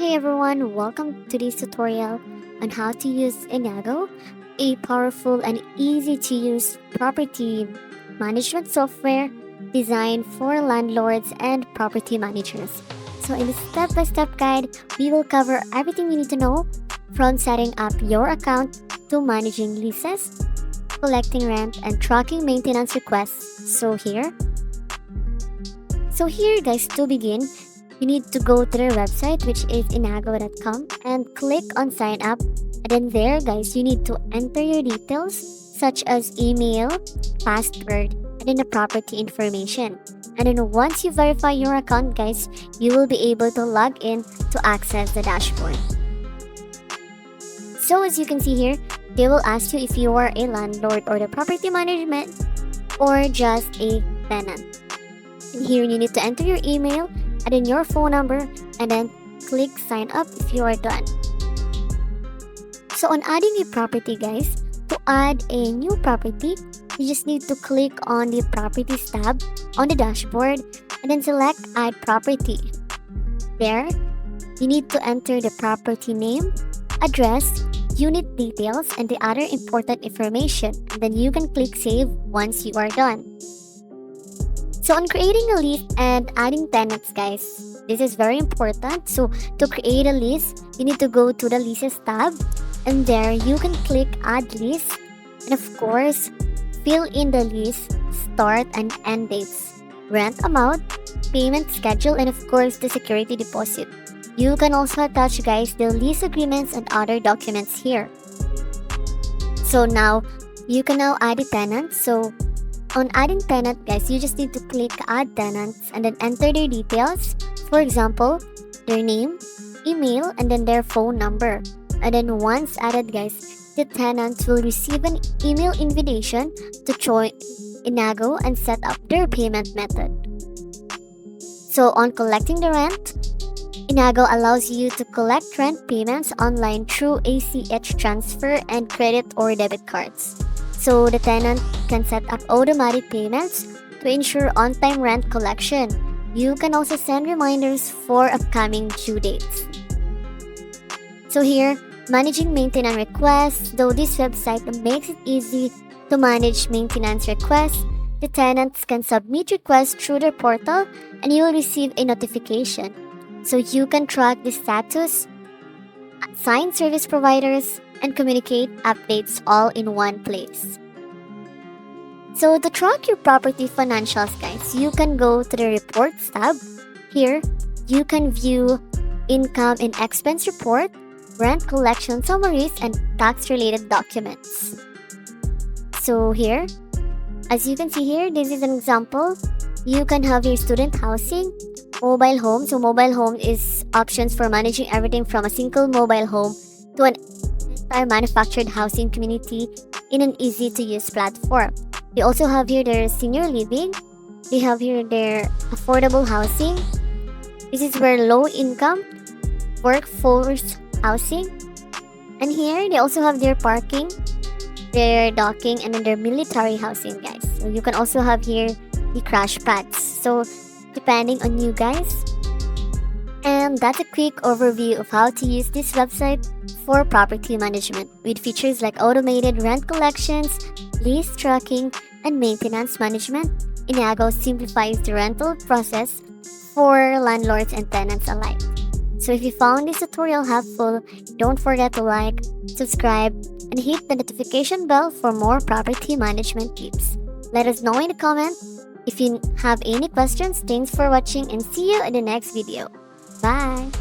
Hey everyone, welcome to this tutorial on how to use Innago, a powerful and easy to use property management software designed for landlords and property managers. So in the step-by-step guide, we will cover everything you need to know from setting up your account to managing leases, collecting rent, and tracking maintenance requests. So here guys, to begin, you need to go to their website, which is innago.com, and click on sign up. And then there guys, you need to enter your details such as email, password, and then the property information. And then once you verify your account guys, you will be able to log in to access the dashboard. So as you can see here, they will ask you if you are a landlord or the property management or just a tenant. And here you need to enter your email and then your phone number and then click sign up if you are done. So on adding a property guys, to add a new property, you just need to click on the properties tab on the dashboard and then select add property. There, you need to enter the property name, address, unit details, and the other important information, and then you can click save once you are done. So on creating a lease and adding tenants guys, this is very important. So to create a lease, you need to go to the leases tab and there you can click add lease and of course fill in the lease start and end dates, rent amount, payment schedule, and of course the security deposit. You can also attach guys the lease agreements and other documents here. So now you can now add a tenant. So on adding tenant guys, you just need to click add tenants and then enter their details. For example, their name, email, and then their phone number. And then once added guys, the tenants will receive an email invitation to join Innago and set up their payment method. So on collecting the rent, Innago allows you to collect rent payments online through ACH transfer and credit or debit cards. So the tenant can set up automatic payments to ensure on-time rent collection. You can also send reminders for upcoming due dates. So here, managing maintenance requests. Though this website makes it easy to manage maintenance requests, the tenants can submit requests through their portal and you will receive a notification. So you can track the status, assign service providers, and communicate updates all in one place. So to track your property financials guys, you can go to the reports tab. Here, you can view income and expense report, rent collection summaries, and tax-related documents. So here, as you can see here, this is an example. You can have your student housing, mobile home. So mobile home is options for managing everything from a single mobile home to an entire manufactured housing community in an easy-to-use platform. They also have here their senior living. They have here their affordable housing. This is where low-income workforce housing. And here they also have their parking, their docking, and then their military housing guys. So you can also have here the crash pads. So depending on you guys. And that's a quick overview of how to use this website for property management with features like automated rent collections, lease tracking, and maintenance management. Innago simplifies the rental process for landlords and tenants alike. So if you found this tutorial helpful, don't forget to like, subscribe, and hit the notification bell for more property management tips. Let us know in the comments if you have any questions. Thanks for watching and see you in the next video. Bye!